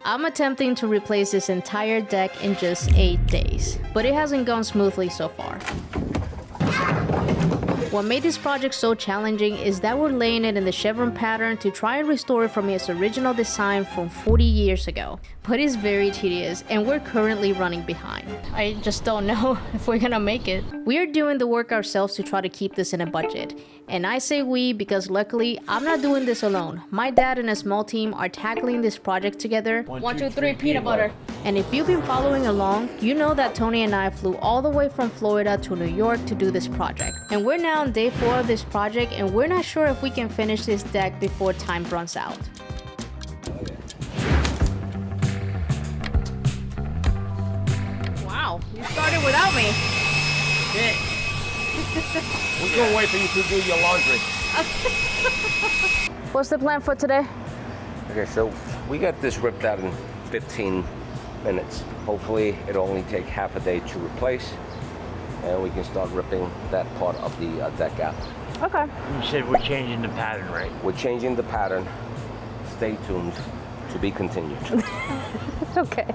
I'm attempting to replace this entire deck in just 8 days, but it hasn't gone smoothly so far. What made this project so challenging is that we're laying it in the chevron pattern to try and restore it from its original design from 40 years ago. But it's very tedious and we're currently running behind. I just don't know if we're gonna make it. We are doing the work ourselves to try to keep this in a budget. And I say we because luckily I'm not doing this alone. My dad and a small team are tackling this project together. 1, 2, 3, peanut butter. And if you've been following along, you know that Tony and I flew all the way from Florida to New York to do this project. And we're now on day 4 of this project and we're not sure if we can finish this deck before time runs out. Wow, you started without me. Shit. We're gonna wait for you to do your laundry. What's the plan for today? Okay, so we got this ripped out in 15 minutes. Hopefully it'll only take half a day to replace and we can start ripping that part of the deck out. Okay. You said we're changing the pattern, right? We're changing the pattern. Stay tuned. To be continued. Okay.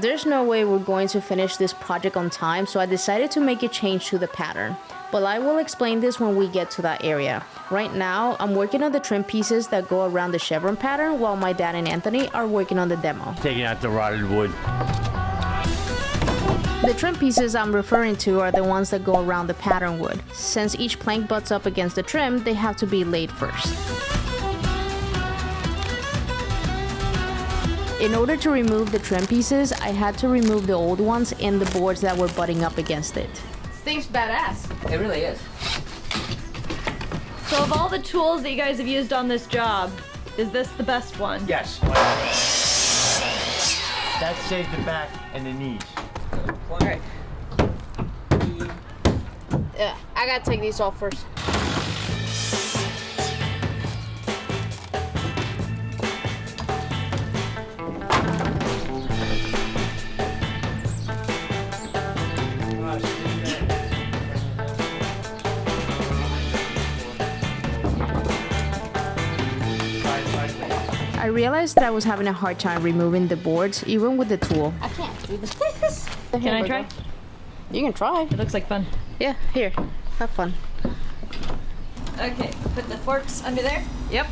There's no way we're going to finish this project on time, so I decided to make a change to the pattern. But I will explain this when we get to that area. Right now, I'm working on the trim pieces that go around the chevron pattern while my dad and Anthony are working on the demo. Taking out the rotted wood. The trim pieces I'm referring to are the ones that go around the pattern wood. Since each plank butts up against the trim, they have to be laid first. In order to remove the trim pieces, I had to remove the old ones and the boards that were butting up against it. This thing's badass. It really is. So of all the tools that you guys have used on this job, is this the best one? Yes. That saves the back and the knees. Alright. Yeah, I gotta take these off first. I realized that I was having a hard time removing the boards, even with the tool. I can't do this. Can I try? You can try. It looks like fun. Yeah, here. Have fun. Okay, put the forks under there. Yep.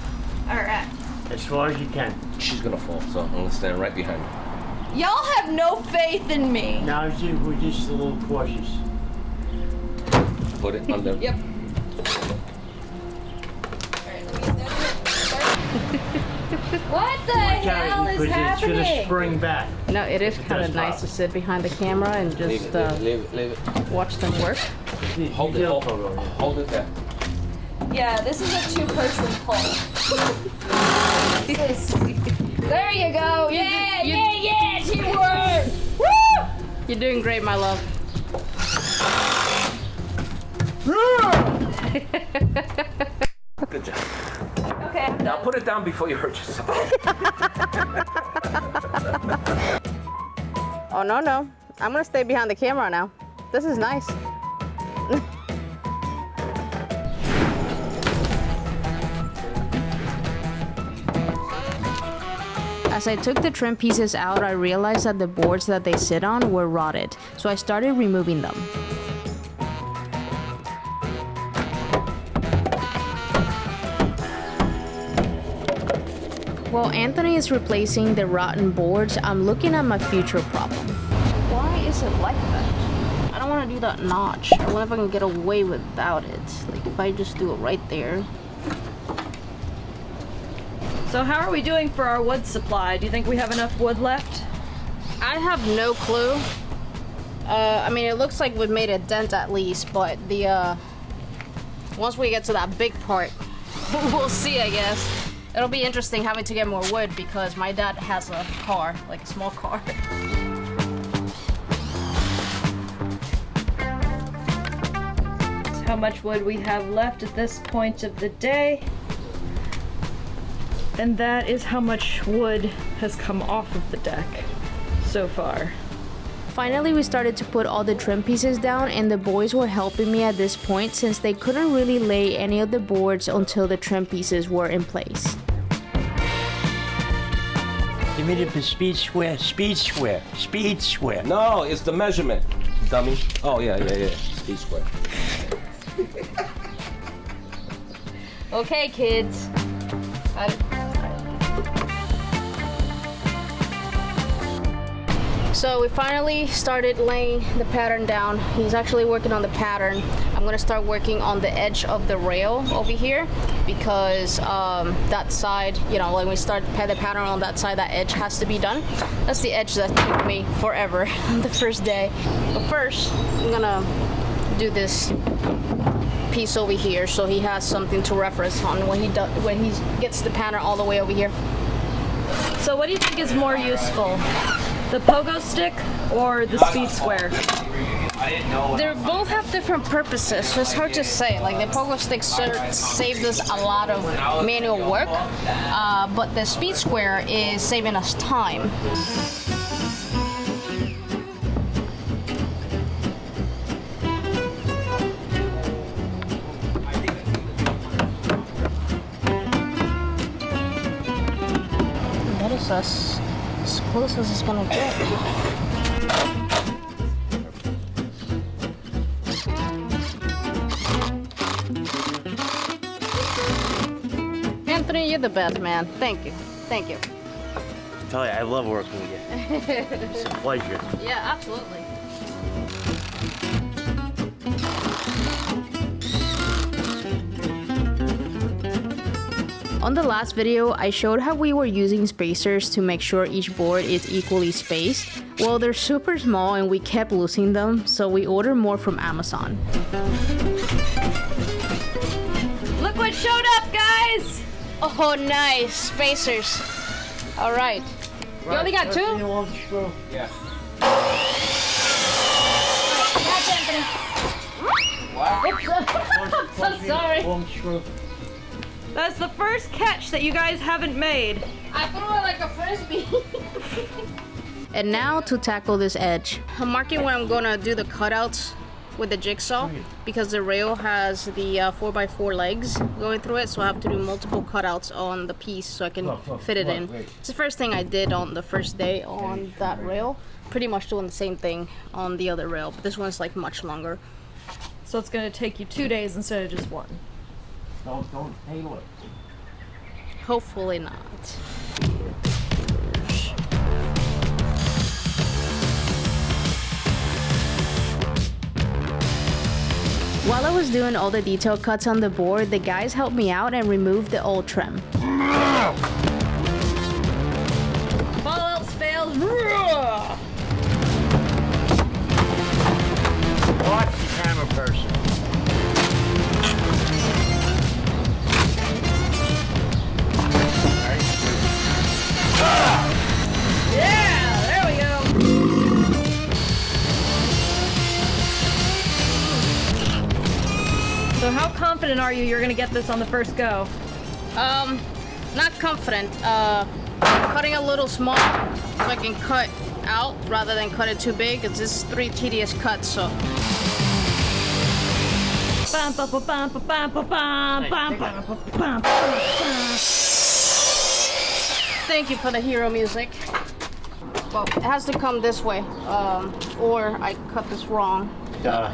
Alright. As far as you can. She's gonna fall, so I'm gonna stand right behind her. Y'all have no faith in me. Now we're just a little cautious. Put it under. Yep. What the hell is happening? It's gonna spring back. No, it is kind of nice to sit behind the camera and just leave it. watch them work. Hold it there. Yeah, this is a 2-person pull. There you go. Yeah, teamwork. Woo! You're doing great, my love. Good job. Okay. Now put it down before you hurt yourself. Oh, no. I'm gonna stay behind the camera now. This is nice. As I took the trim pieces out, I realized that the boards that they sit on were rotted, so I started removing them. While Anthony is replacing the rotten boards, I'm looking at my future problem. Why is it like that? I don't want to do that notch. I wonder if I can get away without it. Like if I just do it right there. So how are we doing for our wood supply? Do you think we have enough wood left? I have no clue. I mean, it looks like we've made a dent at least, but the once we get to that big part, we'll see, I guess. It'll be interesting having to get more wood because my dad has a car, like a small car. That's how much wood we have left at this point of the day. And that is how much wood has come off of the deck so far. Finally, we started to put all the trim pieces down, and the boys were helping me at this point since they couldn't really lay any of the boards until the trim pieces were in place. Give me the speed square, speed square, speed square. No, it's the measurement, dummy. Oh, yeah. Speed square. Okay, kids. So we finally started laying the pattern down. He's actually working on the pattern. I'm gonna start working on the edge of the rail over here because that side, you know, when we start the pattern on that side, that edge has to be done. That's the edge that took me forever the first day. But first, I'm gonna do this piece over here so he has something to reference on when he gets the pattern all the way over here. So what do you think is more useful? The pogo stick or the speed square? They both have different purposes, so it's hard to say. Like the pogo stick saved us a lot of manual work, but the speed square is saving us time. That is us. As close as it's gonna get. Anthony, you're the best, man. Thank you. Thank you. I tell you, I love working with you. It's a pleasure. Yeah, absolutely. On the last video, I showed how we were using spacers to make sure each board is equally spaced. Well, they're super small and we kept losing them, so we ordered more from Amazon. Look what showed up, guys! Oh, nice. Spacers. All right. You only got two? Yeah. That's Anthony. What? I'm so sorry. That's the first catch that you guys haven't made. I threw it like a frisbee. And now to tackle this edge. I'm marking where I'm gonna do the cutouts with the jigsaw because the rail has the 4x4 legs going through it, so I have to do multiple cutouts on the piece so I can fit it in. It's the first thing I did on the first day on that rail. Pretty much doing the same thing on the other rail, but this one's like much longer. So it's gonna take you 2 days instead of just one. Don't handle it. Hopefully not. While I was doing all the detail cuts on the board, the guys helped me out and removed the old trim. If all else fails, Watch the camera person. yeah, there we go. So how confident are you you're gonna get this on the first go? Not confident. Cutting a little small so I can cut out rather than cut it too big. It's just 3 tedious cuts, so. Thank you for the hero music. Well, it has to come this way, or I cut this wrong.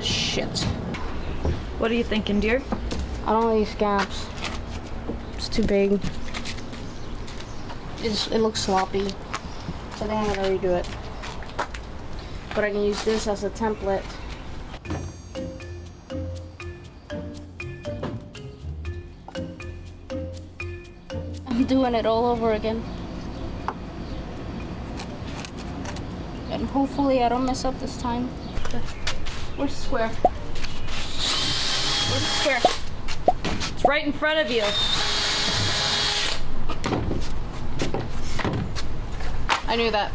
Shit. What are you thinking, dear? I don't want these gaps. It's too big. It looks sloppy. So I think I'm gonna redo it. But I can use this as a template. I'm doing it all over again. And hopefully I don't mess up this time. Where's the square? Where's the square? It's right in front of you. I knew that.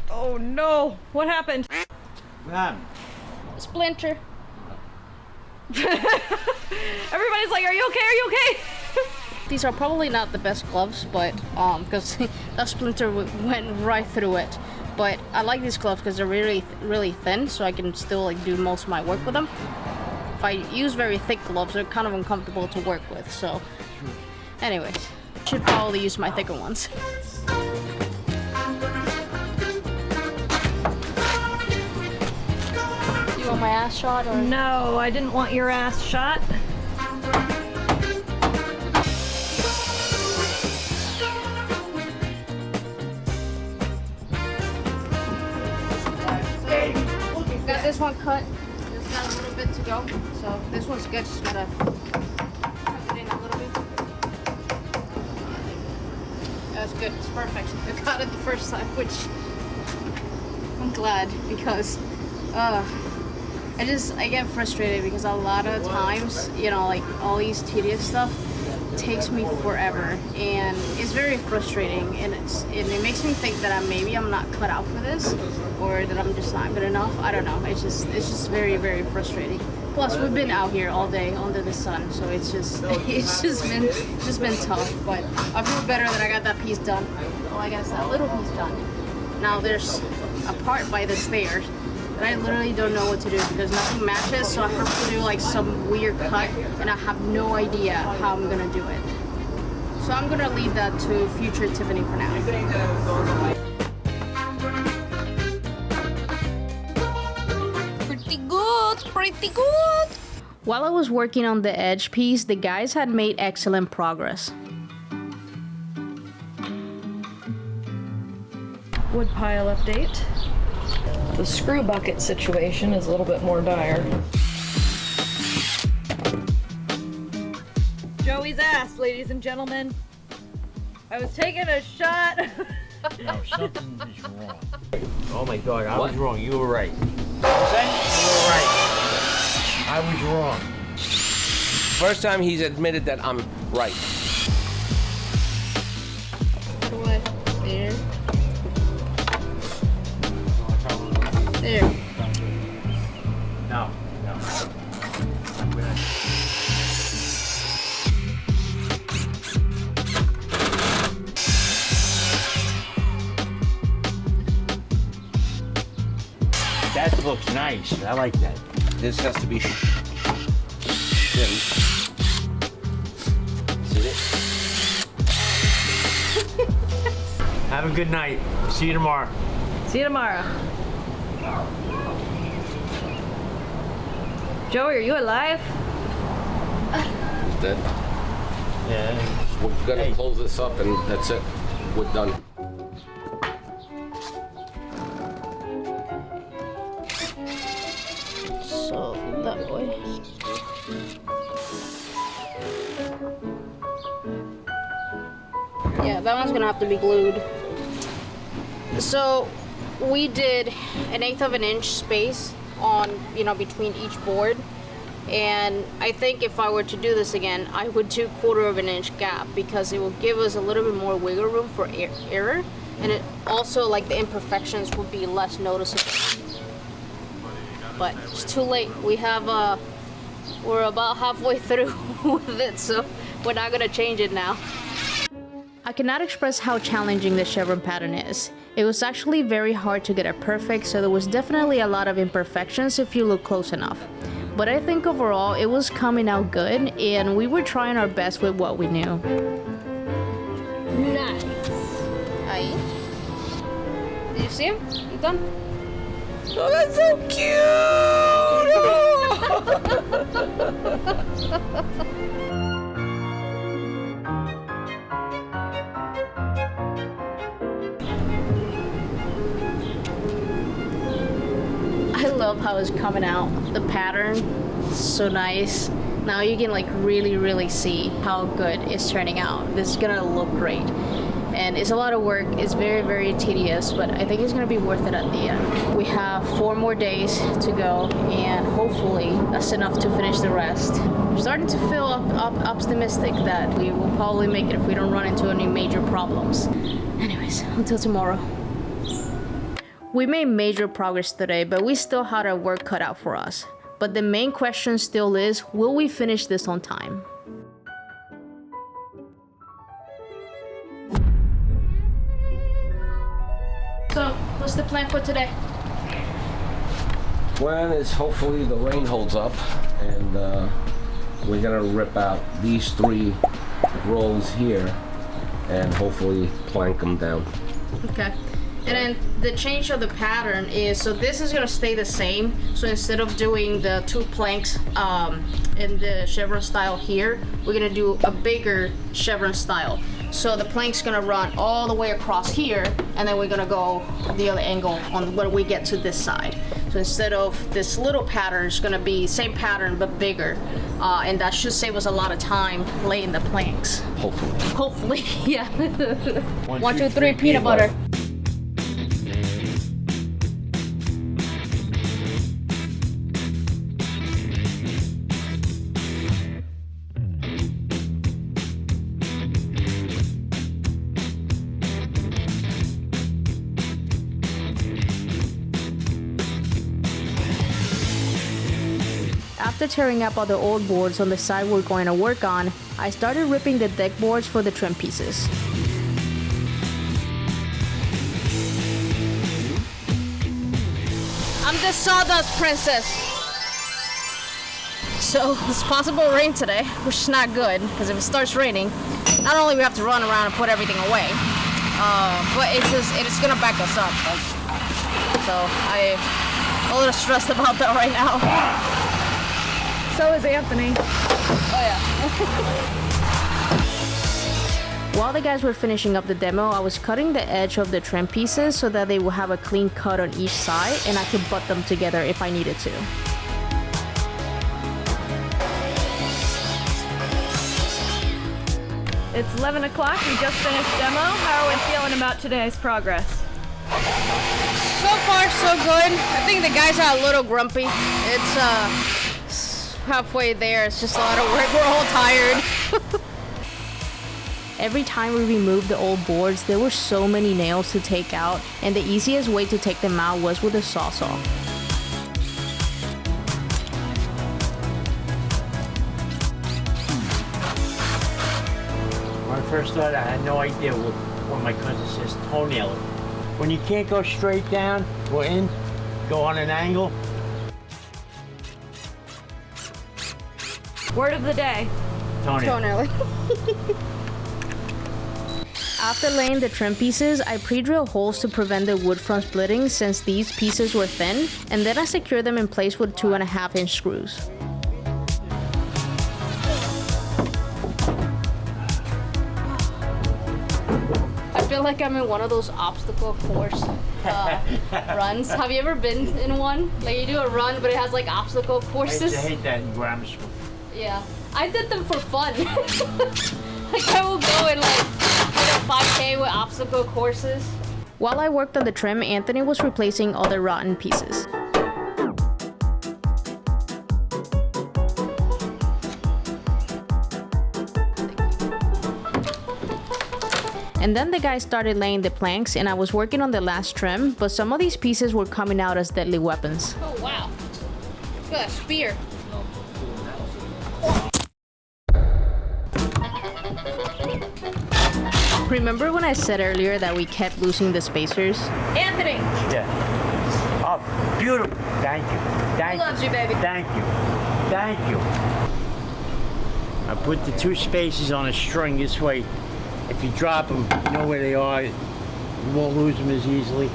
Oh no! What happened? Man. Splinter. Everybody's like, are you okay? Are you okay? These are probably not the best gloves, but because that splinter went right through it. But I like these gloves because they're really, really thin, so I can still like do most of my work with them. If I use very thick gloves, they're kind of uncomfortable to work with. So, anyways, should probably use my thicker ones. You want my ass shot or? No, I didn't want your ass shot. Got this one cut. Just got a little bit to go. So this one's good. Just gotta tuck it in a little bit. That's good. It's perfect. I got it the first time, which I'm glad because I get frustrated because a lot of times, you know, like all these tedious stuff takes me forever and it's very frustrating, and it makes me think that maybe I'm not cut out for this, or that I'm just not good enough. I don't know. It's just very, very frustrating. Plus we've been out here all day under the sun, so it's just been tough. But I feel better that I got that piece done. Well, I guess that little piece done. Now there's a part by the stairs that I literally don't know what to do because nothing matches, so I have to do like some weird cut and I have no idea how I'm gonna do it. So I'm gonna leave that to future Tiffany for now. Pretty good. While I was working on the edge piece, the guys had made excellent progress. Wood pile update. The screw bucket situation is a little bit more dire. Joey's ass, ladies and gentlemen. I was taking a shot. No, something is wrong. Oh my God, I was wrong. You were right. You were right. I was wrong. First time he's admitted that I'm right. What? There. There. No. That looks nice. I like that. This has to be shimmed. See it? Have a good night. See you tomorrow. See you tomorrow. Joey, are you alive? Dead. Yeah. We're gonna close this up and that's it. We're done. So that way. Yeah, that one's gonna have to be glued. So we did 1/8 of an inch space on, you know, between each board. And I think if I were to do this again, I would do 1/4 of an inch gap because it will give us a little bit more wiggle room for error. And it also, like, the imperfections would be less noticeable. But it's too late. We're about halfway through with it, so we're not gonna change it now. I cannot express how challenging the chevron pattern is. It was actually very hard to get it perfect, so there was definitely a lot of imperfections if you look close enough. But I think overall it was coming out good, and we were trying our best with what we knew. Nice. Ahí. Did you see him? You done? Oh, that's so I love how it's coming out. The pattern is so nice. Now you can like really see how good it's turning out. This is gonna look great. And it's a lot of work. It's very tedious, but I think it's gonna be worth it at the end. We have 4 more days to go, and hopefully that's enough to finish the rest. I'm starting to feel optimistic that we will probably make it if we don't run into any major problems. Anyways, until tomorrow. We made major progress today, but we still had our work cut out for us. But the main question still is, will we finish this on time? So, what's the today? Plan is hopefully the rain holds up, and we're gonna rip out these 3 rolls here and hopefully plank them down. Okay. And then the change of the pattern is, so this is gonna stay the same. So instead of doing the 2 planks in the chevron style here, we're gonna do a bigger chevron style. So the plank's gonna run all the way across here, and then we're gonna go the other angle on when we get to this side. So instead of this little pattern, it's gonna be same pattern but bigger, and that should save us a lot of time laying the planks. Hopefully. Hopefully, yeah. 1, 2, 3, peanut butter. After tearing up all the old boards on the side we're going to work on, I started ripping the deck boards for the trim pieces. I'm the sawdust princess. So it's possible rain today, which is not good, because if it starts raining, not only we have to run around and put everything away, but it's gonna back us up. So I'm a little stressed about that right now. So is Anthony. Oh yeah. While the guys were finishing up the demo, I was cutting the edge of the trim pieces so that they will have a clean cut on each side and I could butt them together if I needed to. It's 11 o'clock. We just finished demo. How are we feeling about today's progress? So far, so good. I think the guys are a little grumpy. It's halfway there. It's just a lot of work. We're all tired. Every time we removed the old boards, there were so many nails to take out, and the easiest way to take them out was with a sawzall. When I first started, I had no idea what my cousin says, toenail. When you can't go straight down or in, go on an angle. Word of the day. Toenail. After laying the trim pieces, I pre-drill holes to prevent the wood from splitting since these pieces were thin, and then I secure them in place with 2.5-inch screws. I feel like I'm in one of those obstacle course runs. Have you ever been in one? Like you do a run, but it has like obstacle courses. I hate that in grammar school. Yeah, I did them for fun. Like I will go and like a 5K with obstacle courses. While I worked on the trim, Anthony was replacing all the rotten pieces. And then the guys started laying the planks and I was working on the last trim, but some of these pieces were coming out as deadly weapons. Oh wow, look at that spear. Remember when I said earlier that we kept losing the spacers? Anthony! Yeah. Oh, beautiful. Thank you. Thank you. Loves you, baby. Thank you. Thank you. I put the 2 spacers on a string this way. If you drop them, you know where they are. You won't lose them as easily.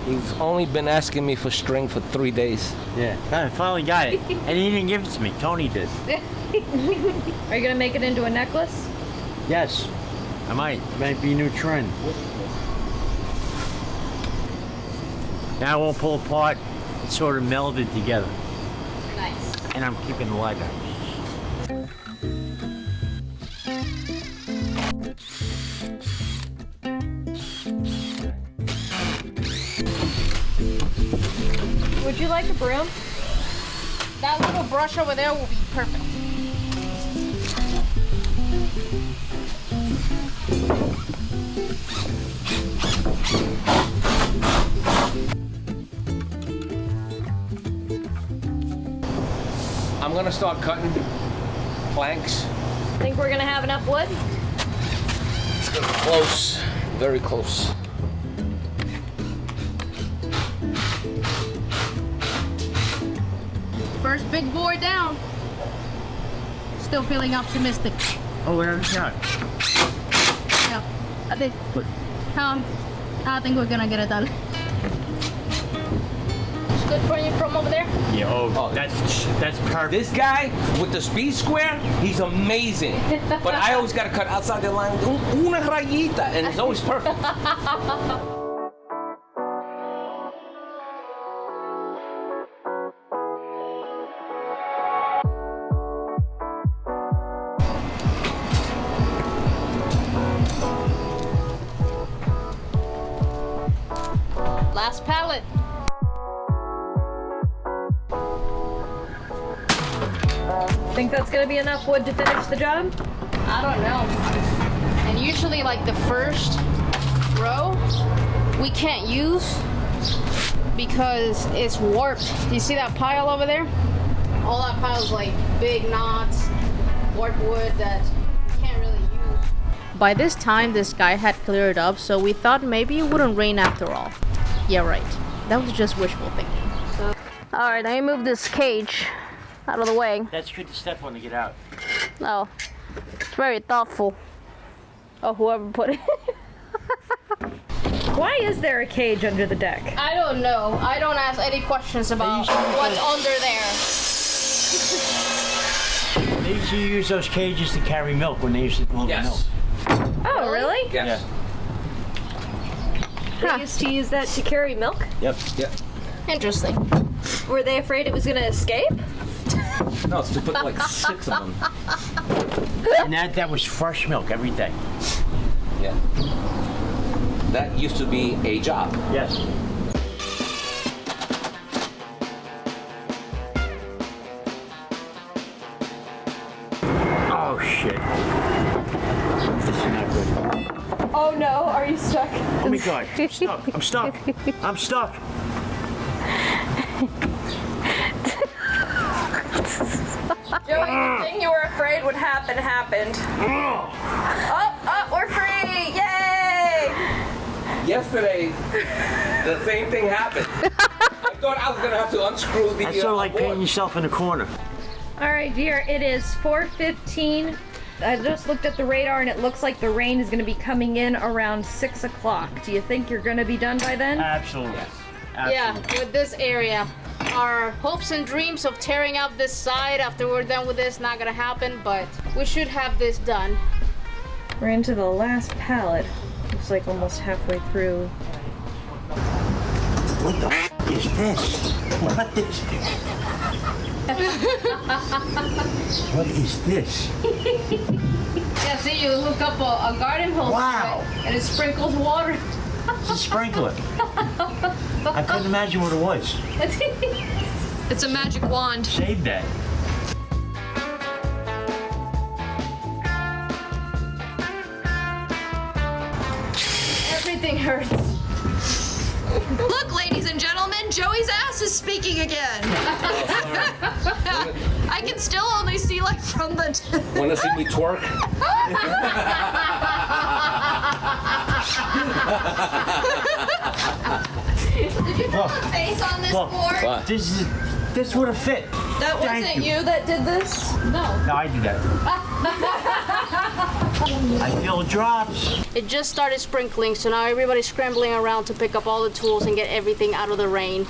He's only been asking me for string for 3 days. Yeah, I finally got it. And he didn't give it to me. Tony did. Are you gonna make it into a necklace? Yes, I might. It might be a new trend. Now it won't pull apart. It's sort of melded together. Nice. And I'm keeping the light on. Would you like a broom? That little brush over there will be perfect. I'm gonna start cutting planks. Think we're gonna have enough wood? Close, very close. First big board down. Still feeling optimistic. Oh, whatever shot. Yeah, I think. I think we're gonna get it done. It's good for you from over there? Yeah, oh, that's perfect. This guy with the speed square, he's amazing. But I always gotta cut outside the line, una rayita, and it's always perfect. Last pallet. Think that's gonna be enough wood to finish the job? I don't know. And usually like the first row we can't use because it's warped. Do you see that pile over there? All that pile is like big knots, warped wood that you can't really use. By this time this guy had cleared up, so we thought maybe it wouldn't rain after all. Yeah, right. That was just wishful thinking. So, all right, now you move this cage out of the way. That's good to step on to get out. Oh, it's very thoughtful. Oh, whoever put it. Why is there a cage under the deck? I don't know. I don't ask any questions about what's under there. They used to use those cages to carry milk when they used to deliver milk. Oh, really? Yes. They used to use that to carry milk? Yep. Yep. Interesting. Were they afraid it was gonna escape? No, it's to put like 6 of them. And that was fresh milk every day. Yeah. That used to be a job. Yes. Oh shit. This is not good. Oh no, are you stuck? Oh my god. I'm stuck. I'm stuck. I'm stuck. Joey, the thing you were afraid would happen happened. Oh, we're free! Yay! Yesterday, the same thing happened. I thought I was gonna have to unscrew the That's sort of like board. painting yourself in a corner. All right, dear, it is 4:15. I just looked at the radar and it looks like the rain is going to be coming in around 6 o'clock. Do you think you're going to be done by then? Absolutely. Yeah, with this area. Our hopes and dreams of tearing out this side after we're done with this, not gonna happen, but we should have this done. We're into the last pallet. Looks like almost halfway through. What the f is this? What is this? What is this? Yeah, see, you hook up a garden hose Wow. to it, and it sprinkles water. It's a sprinkler. I couldn't imagine what it was. It's a magic wand. Save that. Everything hurts. Look, ladies and gentlemen, Joey's ass is speaking again. I can still only see like from the. Wanna see me twerk? Did you put a face on this board? What? This would have fit. That Thank wasn't you that did this? No. No, I do that. I feel drops. It just started sprinkling, so now everybody's scrambling around to pick up all the tools and get everything out of the rain.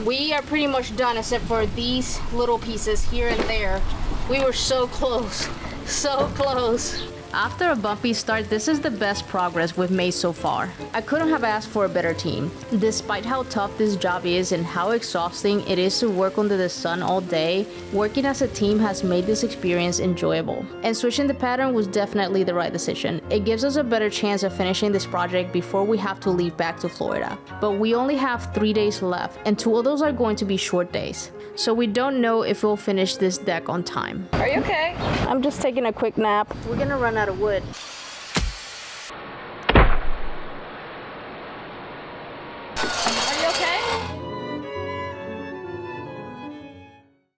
We are pretty much done except for these little pieces here and there. We were so close, so close. After a bumpy start, this is the best progress we've made so far. I couldn't have asked for a better team. Despite how tough this job is and how exhausting it is to work under the sun all day, working as a team has made this experience enjoyable. And switching the pattern was definitely the right decision. It gives us a better chance of finishing this project before we have to leave back to Florida. But we only have 3 days left, and 2 of those are going to be short days. So we don't know if we'll finish this deck on time. Are you okay? I'm just taking a quick nap. We're gonna run out of wood.